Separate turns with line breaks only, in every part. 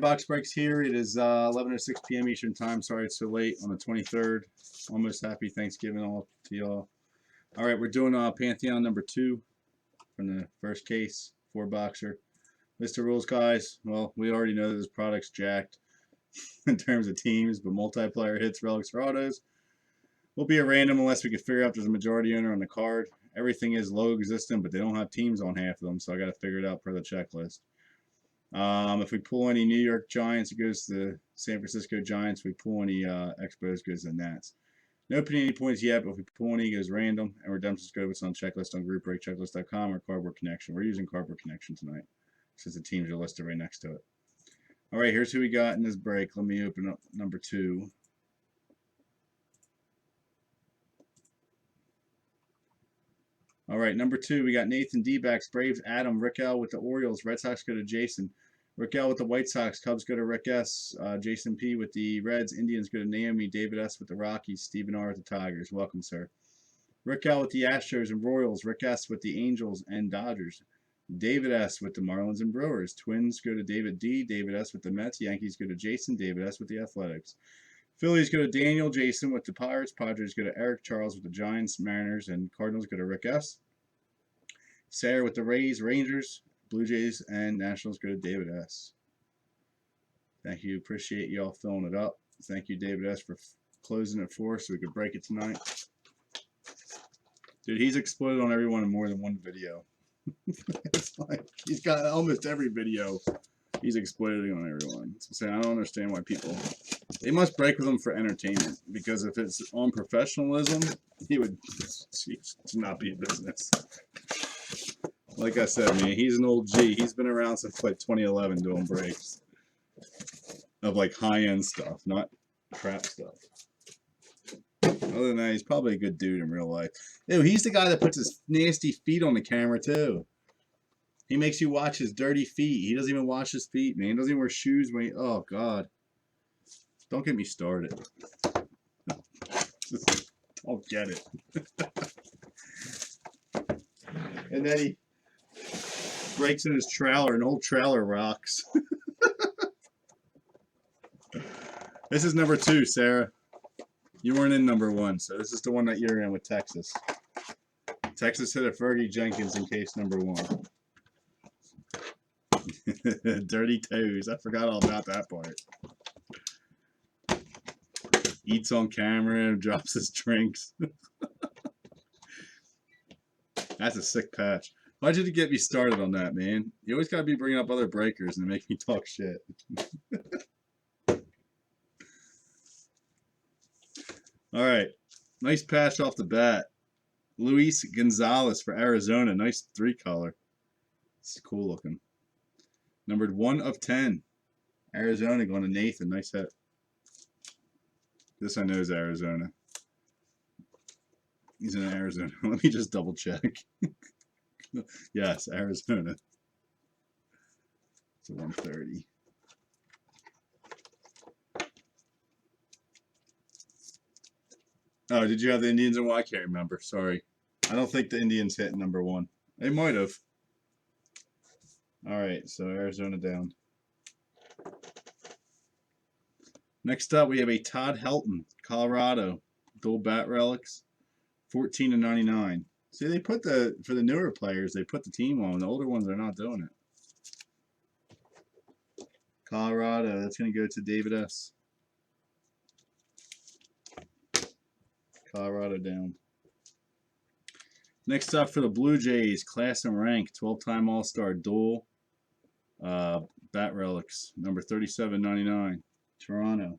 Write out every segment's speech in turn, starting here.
Box breaks here. It is 11:06 p.m. Eastern time. Sorry it's so late on the 23rd. Almost happy Thanksgiving all to y'all. All right, we're doing Pantheon number 2 from the first case, 4-boxer. List of rules, guys. Well, we already know that this product's jacked in terms of teams, but multiplayer hits, relics, or autos will be a random unless we can figure out there's a majority owner on the card. Everything is low existent, but they don't have teams on half of them, so I got to figure it out per the checklist. If we pull any New York Giants, it goes to the San Francisco Giants. If we pull any Expos, it goes to the Nats. No Panini points yet, but if we pull any, it goes random. And redemptions go what's on checklist on groupbreakchecklist.com or Cardboard Connection. We're using Cardboard Connection tonight since the teams are listed right next to it. All right, here's who we got in this break. Let me open up number 2. All right, number 2, we got Nathan D-backs, Braves, Adam, Rick L with the Orioles, Red Sox go to Jason, Rick L with the White Sox, Cubs go to Rick S, Jason P with the Reds, Indians go to Naomi, David S with the Rockies, Stephen R with the Tigers. Welcome, sir. Rick L with the Astros and Royals, Rick S with the Angels and Dodgers, David S with the Marlins and Brewers, Twins go to David D, David S with the Mets, Yankees go to Jason, David S with the Athletics. Phillies go to Daniel Jason with the Pirates. Padres go to Eric Charles with the Giants, Mariners, and Cardinals go to Rick S. Sarah with the Rays, Rangers, Blue Jays, and Nationals go to David S. Thank you. Appreciate y'all filling it up. Thank you, David S., for closing it for us so we could break it tonight. Dude, he's exploded on everyone in more than one video. It's like he's got almost every video. He's exploding on everyone. So I don't understand why people... They must break with him for entertainment, because if it's on professionalism, he would not be in business. Like I said, man, he's an old G. He's been around since like 2011 doing breaks of like high-end stuff, not crap stuff. Other than that, he's probably a good dude in real life. Ew, he's the guy that puts his nasty feet on the camera too. He makes you watch his dirty feet. He doesn't even wash his feet, man. He doesn't even wear shoes when he... Oh, God. Don't get me started. Don't get it. And then he breaks in his trailer, and the whole trailer rocks. This is number 2, Sarah. You weren't in number 1, so this is the one that you're in with Texas. Texas hit a Fergie Jenkins in case number 1. Dirty toes. I forgot all about that part. Eats on camera and drops his drinks. That's a sick patch. Why'd you get me started on that, man? You always gotta be bringing up other breakers and make me talk shit. All right, nice patch off the bat. Luis Gonzalez for Arizona. Nice 3-color. It's cool looking. Numbered 1 of 10. Arizona going to Nathan. Nice hit. This I know is Arizona. He's in Arizona. Let me just double check. Yes, Arizona. It's a 130. Oh, did you have the Indians and why? I can't remember. Sorry. I don't think the Indians hit number 1. They might have. All right, so Arizona down. Next up, we have a Todd Helton, Colorado, dual bat relics, 14/99. See, they put for the newer players, they put the team on. The older ones are not doing it. Colorado, that's going to go to David S. Colorado down. Next up for the Blue Jays, class and rank, 12-time All-Star dual bat relics, number 37/99. Toronto.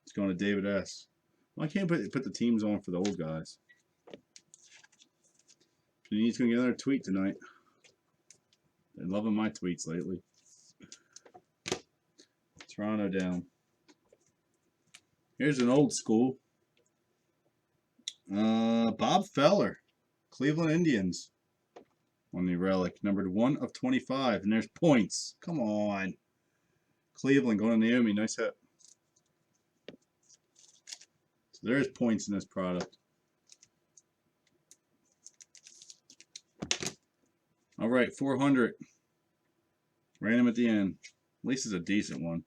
It's going to David S. Why can't put the teams on for the old guys? Panini's going to get another tweet tonight. They're loving my tweets lately. Toronto down. Here's an old school. Bob Feller, Cleveland Indians. On the relic, numbered 1 of 25. And there's points. Come on. Cleveland going to Naomi. Nice hit. So there's points in this product. All right, 400. Random at the end. least it's a decent one.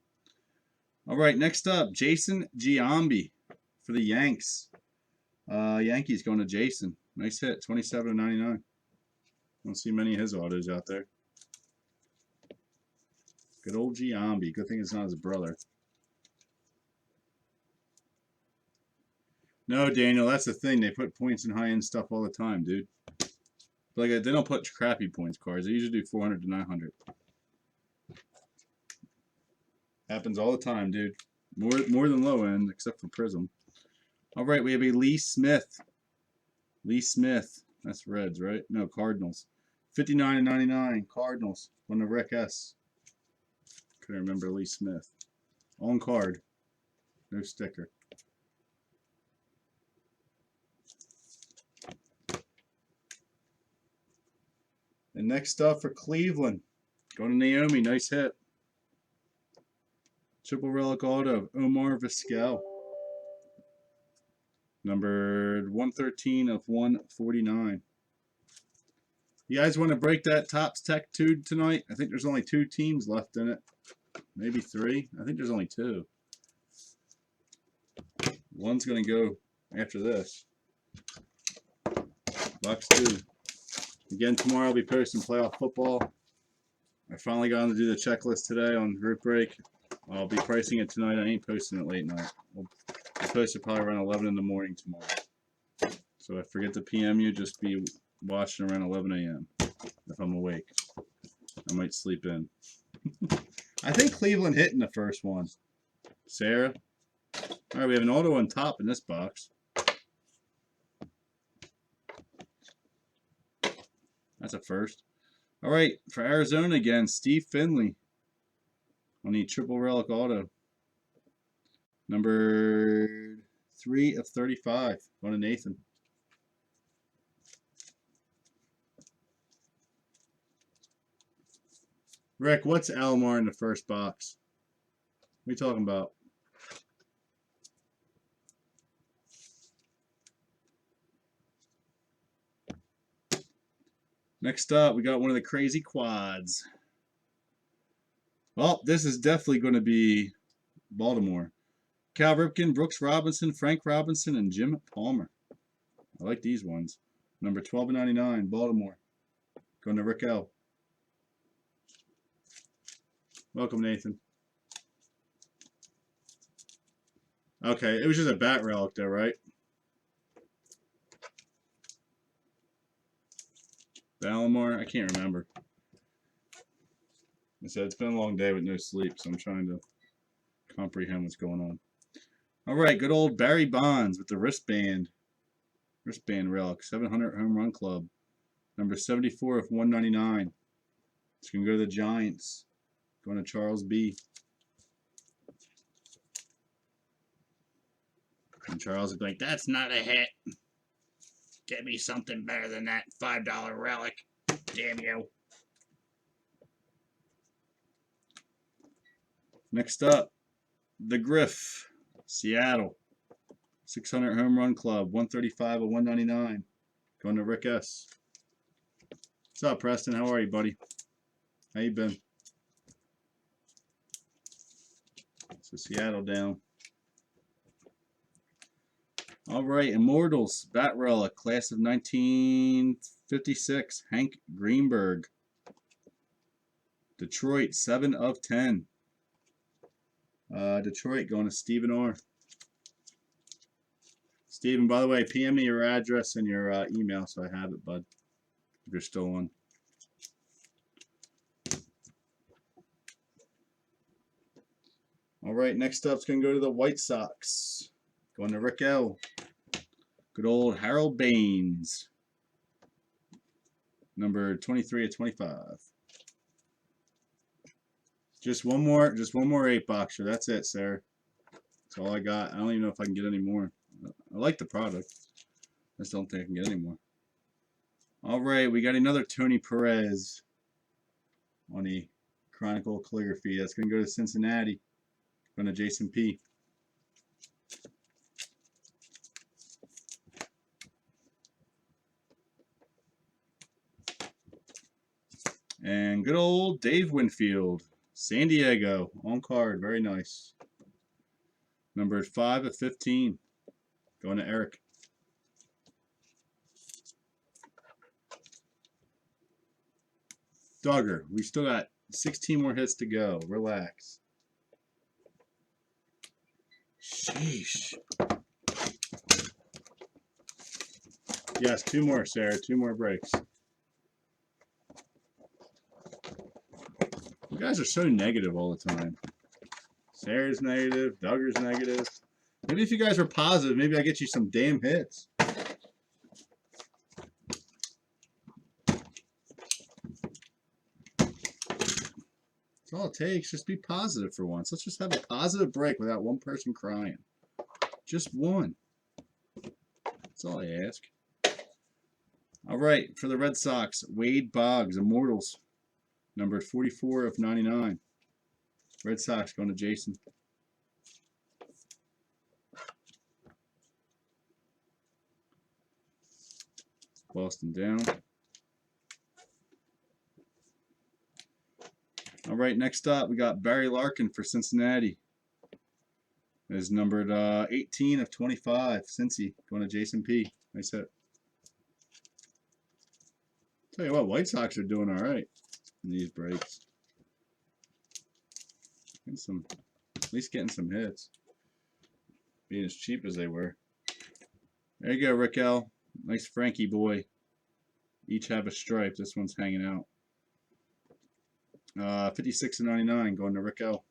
All right, next up, Jason Giambi for the Yanks. Yankees going to Jason. Nice hit, 27/99. Don't see many of his autos out there. Good old Giambi. Good thing it's not his brother. No, Daniel, that's the thing. They put points in high-end stuff all the time, dude. But like, they don't put crappy points cards. They usually do 400 to 900. Happens all the time, dude. More than low end, except for Prism. All right, we have a Lee Smith. Lee Smith. That's Reds, right? No, Cardinals. 59/99. Cardinals. On the Rick S. Couldn't remember Lee Smith. On card. No sticker. And next up for Cleveland. Going to Naomi. Nice hit. Triple relic auto. Omar Vizquel. Numbered 113 of 149. You guys want to break that Topps Tech 2 tonight? I think there's only 2 teams left in it. Maybe 3. I think there's only 2. One's going to go after this. Box 2. Again, tomorrow I'll be posting playoff football. I finally got to do the checklist today on group break. I'll be pricing it tonight. I ain't posting it late night. We'll post it probably around 11 in the morning tomorrow. So if I forget to PM you, just be watching around 11 a.m. if I'm awake. I might sleep in. I think Cleveland hit in the first one. Sarah. All right, we have an auto on top in this box. That's a first. All right, for Arizona again, Steve Finley on the triple relic auto. Number 3 of 35. Going to Nathan. Rick, what's Alomar in the first box? What are you talking about? Next up, we got one of the crazy quads. Well, this is definitely going to be Baltimore. Cal Ripken, Brooks Robinson, Frank Robinson, and Jim Palmer. I like these ones. Number 12/99, Baltimore. Going to Rick L. Welcome, Nathan. Okay, it was just a bat relic though, right? Baltimore, I can't remember. I said it's been a long day with no sleep, so I'm trying to comprehend what's going on. All right, good old Barry Bonds with the wristband. Wristband relic, 700 home run club. Number 74 of 199. It's going to go to the Giants. Going to Charles B. And Charles would be like, that's not a hit. Get me something better than that $5 relic. Damn you. Next up, the Griff. Seattle. 600 home run club. 135 of 199. Going to Rick S. What's up, Preston? How are you, buddy? How you been? So Seattle down. All right, Immortals, Bat Relic, class of 1956, Hank Greenberg. Detroit, 7 of 10. Detroit going to Stephen R. Stephen, by the way, PM me your address and your email so I have it, bud, if you're still on. All right, next up is going to go to the White Sox. Going to Rick L. Good old Harold Baines. Number 23 of 25. Just one more 8-boxer. That's it, sir. That's all I got. I don't even know if I can get any more. I like the product. I just don't think I can get any more. All right, we got another Tony Perez on the Chronicle Calligraphy. That's going to go to Cincinnati. Going to Jason P. And good old Dave Winfield, San Diego on card. Very nice. Number 5 of 15. Going to Eric. Duggar, we still got 16 more hits to go. Relax. Sheesh. Yes, 2 more, Sarah. 2 more breaks. You guys are so negative all the time. Sarah's negative. Duggar's negative. Maybe if you guys were positive, maybe I get you some damn hits. That's all it takes. Just be positive for once. Let's just have a positive break without one person crying. Just one. That's all I ask. All right, for the Red Sox, Wade Boggs, Immortals, number 44 of 99. Red Sox going to Jason. Boston down. All right, next up, we got Barry Larkin for Cincinnati. Is numbered 18 of 25. Cincy going to Jason P. Nice hit. Tell you what, White Sox are doing all right in these breaks. Getting some, at least getting some hits. Being as cheap as they were. There you go, Raquel. Nice Frankie boy. Each have a stripe. This one's hanging out. 56 of 99 going to Raquel.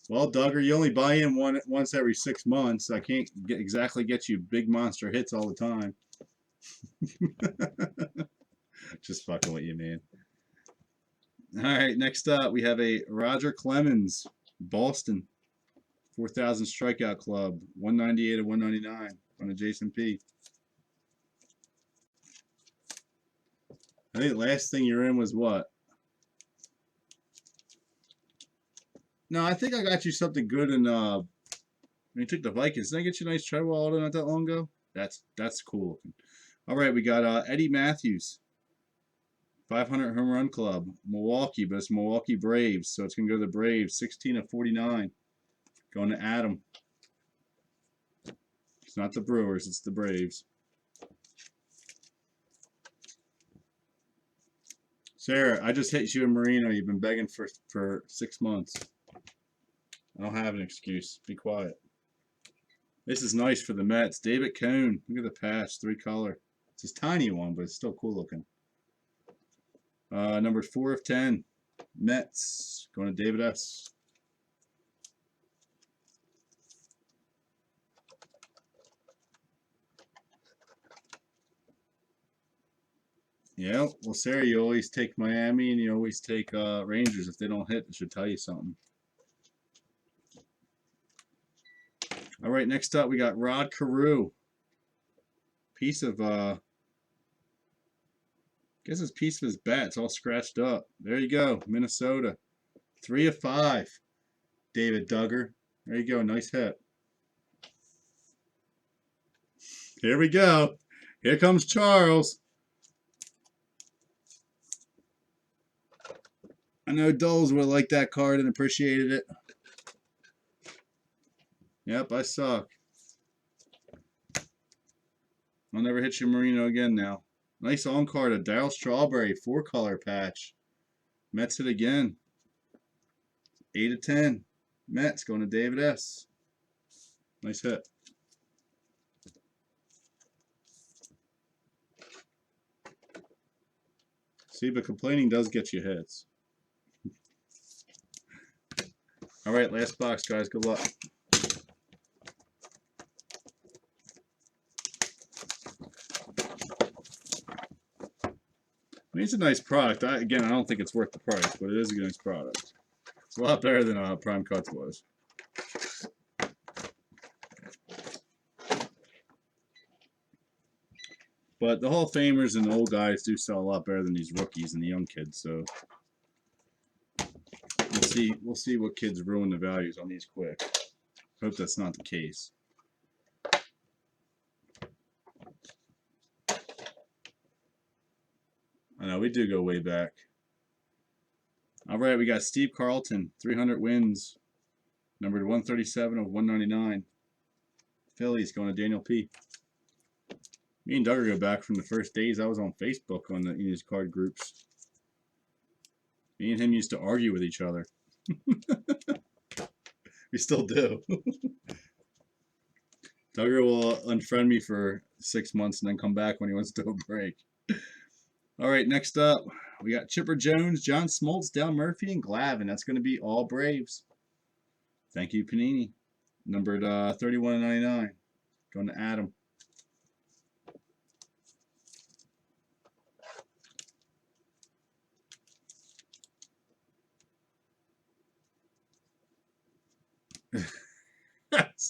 Well, Duggar, you only buy in once every 6 months. I can't exactly get you big monster hits all the time. Just fucking with you, man. All right, next up, we have a Roger Clemens, Boston, 4,000 strikeout club, 198 of 199 on a Jason P. I think the last thing you're in was what? No, I think I got you something good in when you took the Vikings. Didn't I get you a nice Trevor Auto not that long ago? That's cool. All right, we got Eddie Matthews, 500 home run club, Milwaukee, but it's Milwaukee Braves, so it's gonna go to the Braves. 16 of 49, going to Adam. It's not the Brewers, it's the Braves. Sarah, I just hit you in Marino. You've been begging for 6 months. I don't have an excuse. Be quiet. This is nice for the Mets. David Cone. Look at the patch. 3-color. It's a tiny one, but it's still cool looking. Number 4 of 10. Mets. Going to David S. Yeah, well, Sarah, you always take Miami and you always take Rangers. If they don't hit, it should tell you something. All right, next up we got Rod Carew. Piece of, I guess it's a piece of his bat. It's all scratched up. There you go, Minnesota. 3 of 5. David Duggar. There you go, nice hit. Here we go. Here comes Charles. I know Doles would have liked that card and appreciated it. Yep, I suck. I'll never hit you Marino again now. Nice on card of Darryl Strawberry, 4-color patch. Mets it again. 8 of 10. Mets going to David S. Nice hit. See, but complaining does get you hits. All right, last box, guys. Good luck. I mean, it's a nice product. Again, I don't think it's worth the price, but it is a nice product. It's a lot better than Prime Cuts was. But the Hall of Famers and the old guys do sell a lot better than these rookies and the young kids. So we'll see what kids ruin the values on these quick. Hope that's not the case. I know, we do go way back. All right, we got Steve Carlton, 300 wins. Numbered 137 of 199. Phillies going to Daniel P. Me and Doug go back from the first days I was on Facebook on the these card groups. Me and him used to argue with each other. We still do. Duggar will unfriend me for 6 months and then come back when he wants to go break. All right, next up, we got Chipper Jones, John Smoltz, Dale Murphy, and Glavine. That's going to be all Braves. Thank you, Panini. Numbered 31/99. Going to Adam.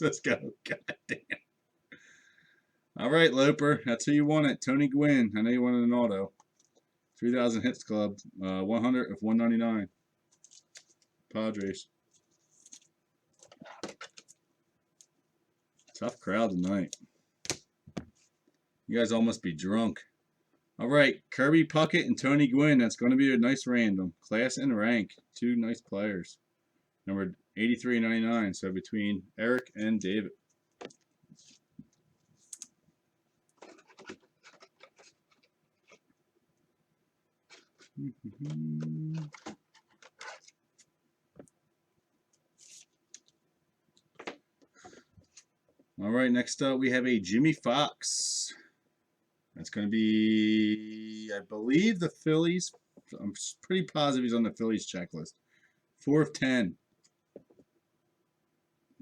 Let's go. God damn. All right, Loper. That's who you wanted. Tony Gwynn. I know you wanted an auto. 3,000 hits club. 100 of 199. Padres. Tough crowd tonight. You guys all must be drunk. All right, Kirby Puckett and Tony Gwynn. That's going to be a nice random. Class and rank. Two nice players. Numbered 83/99. So between Eric and David. All right, next up we have a Jimmy Fox. That's going to be, I believe, the Phillies. I'm pretty positive he's on the Phillies checklist. 4 of 10. I'm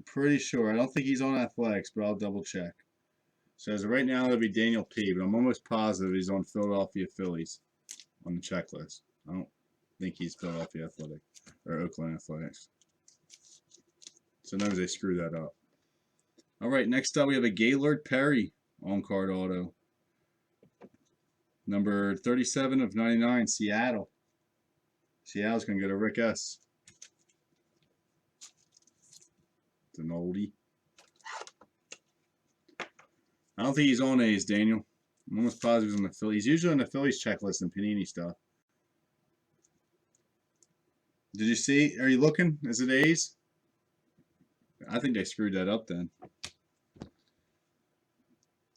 pretty sure. I don't think he's on Athletics, but I'll double check. So as of right now, it'll be Daniel P. But I'm almost positive he's on Philadelphia Phillies on the checklist. I don't think he's Philadelphia Athletic or Oakland Athletics. Sometimes they screw that up. All right, next up we have a Gaylord Perry on-card auto. Number 37/99, Seattle. Seattle's going to go to Rick S. It's an oldie. I don't think he's on A's, Daniel. I'm almost positive he's on the Phillies. He's usually on the Phillies checklist and Panini stuff. Did you see? Are you looking? Is it A's? I think they screwed that up then.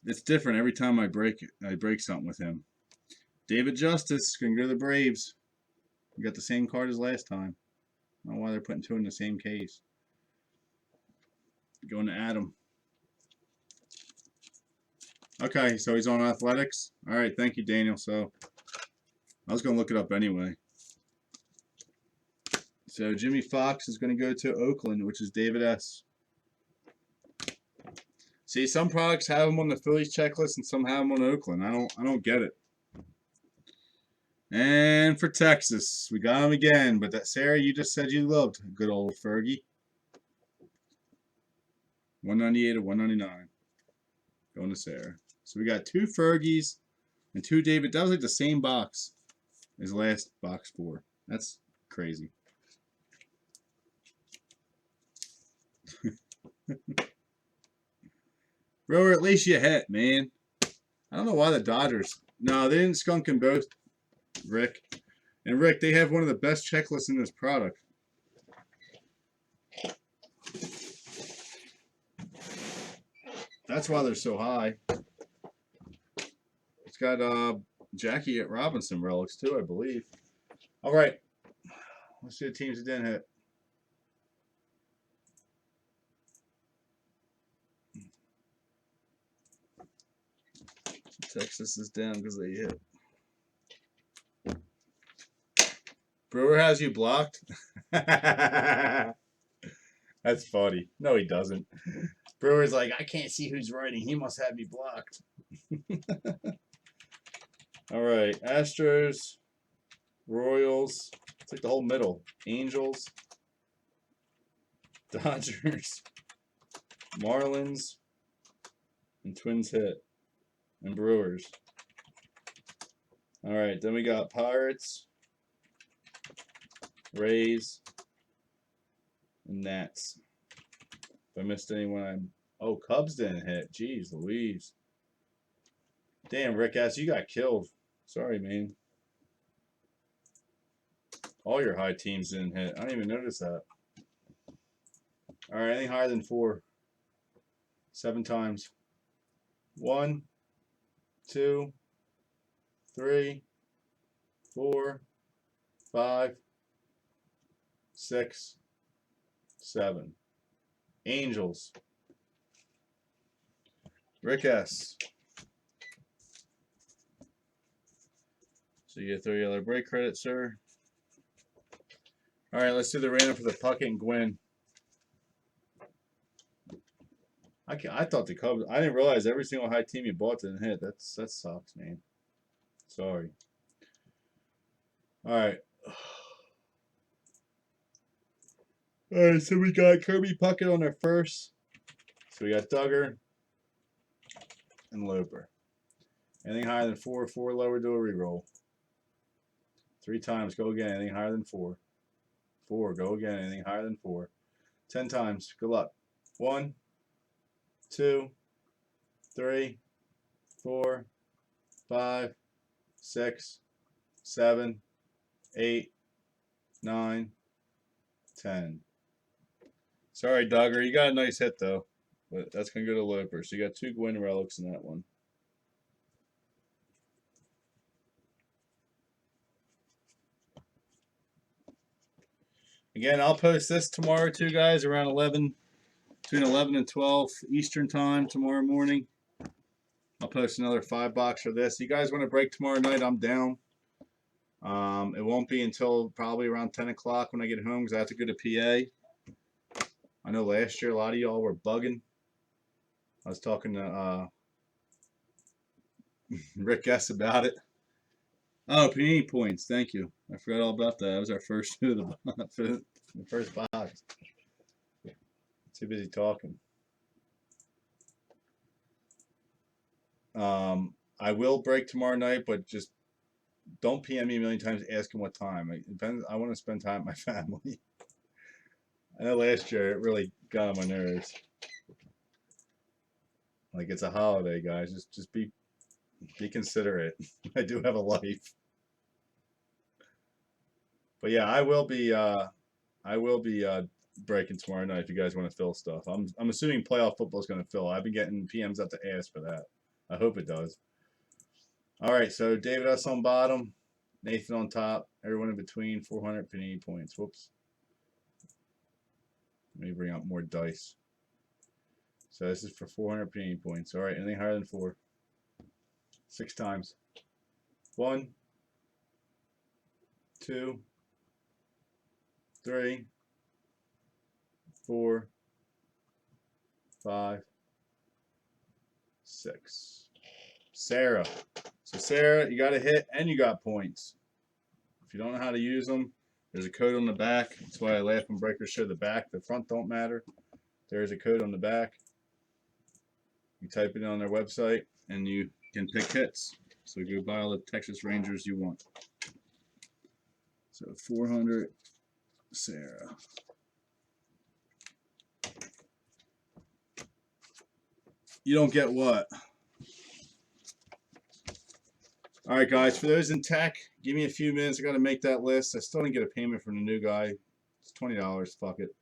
It's different every time I break something with him. David Justice can go to the Braves. We got the same card as last time. I don't know why they're putting two in the same case. Going to Adam. Okay, so he's on Athletics. All right, thank you, Daniel. So I was going to look it up anyway. So Jimmy Fox is going to go to Oakland, which is David S. See, some products have them on the Phillies checklist and some have them on Oakland. I don't get it. And for Texas, we got him again. But that Sarah, you just said you loved good old Fergie. 198 of 199. Going to Sarah. So we got 2 Fergies and 2 David. That was like the same box as last box 4. That's crazy. Bro, at least you hit, man. I don't know why the Dodgers. No, they didn't skunk them both, Rick. And Rick, they have one of the best checklists in this product. That's why they're so high. It's got Jackie at Robinson relics too, I believe. All right. Let's see the teams that didn't hit. Texas is down because they hit. Brewer has you blocked? That's funny. No, he doesn't. Brewer's like, I can't see who's writing. He must have me blocked. All right. Astros, Royals. It's like the whole middle. Angels, Dodgers, Marlins, and Twins hit. And Brewers. All right, then we got Pirates, Rays, and Nats. If I missed anyone, oh, Cubs didn't hit. Jeez Louise. Damn, Rick ass, you got killed. Sorry, man. All your high teams didn't hit. I didn't even notice that. All right, anything higher than 4. 7 times. 1, 2, 3, 4, 5, 6, 7. Angels. Rick S. So you get $30 break credit, sir. All right, let's do the random for the Puckett and Gwynn. I thought the Cubs. I didn't realize every single high team you bought didn't hit. That sucks, man. Sorry. All right. All right. So we got Kirby Puckett on their first. So we got Duggar and Loper. Anything higher than 4, 4 lower, do a reroll. 3 times, go again. Anything higher than 4. 4, go again. Anything higher than 4. 10 times, good luck. 1, 2, 3, 4, 5, 6, 7, 8, 9, 10. Sorry, Duggar. You got a nice hit, though. But that's going to go to Loper. So you got 2 Gwynn relics in that one. Again, I'll post this tomorrow too, guys, around 11, between 11 and 12 Eastern time tomorrow morning. I'll post another 5-box for this. You guys want to break tomorrow night? I'm down. It won't be until probably around 10 o'clock when I get home because I have to go to PA. I know last year a lot of y'all were bugging. I was talking to Rick S. about it. Oh, Panini points. Thank you. I forgot all about that. That was our first for the first box. Too busy talking. I will break tomorrow night, but just don't PM me a million times asking what time. It depends. I want to spend time with my family. I know last year it really got on my nerves. Like it's a holiday, guys. Just be considerate. I do have a life. But yeah, I will be breaking tomorrow night if you guys want to fill stuff. I'm assuming playoff football is going to fill. I've been getting PMs out to ask for that. I hope it does. All right, so David S on bottom, Nathan on top, everyone in between, 400 Panini points. Whoops. Let me bring up more dice. So this is for 400 Panini points. All right, anything higher than 4. 6 times. 1, 2, 3, 4, 5, 6. Sarah. So Sarah, you got a hit and you got points. If you don't know how to use them, there's a code on the back. That's why I laugh when breakers show the back. The front don't matter. There's a code on the back. You type it on their website and you can pick hits. So go buy all the Texas Rangers you want. So 400 Sarah. You don't get what? All right, guys, for those in tech, give me a few minutes. I got to make that list. I still didn't get a payment from the new guy. It's $20. Fuck it.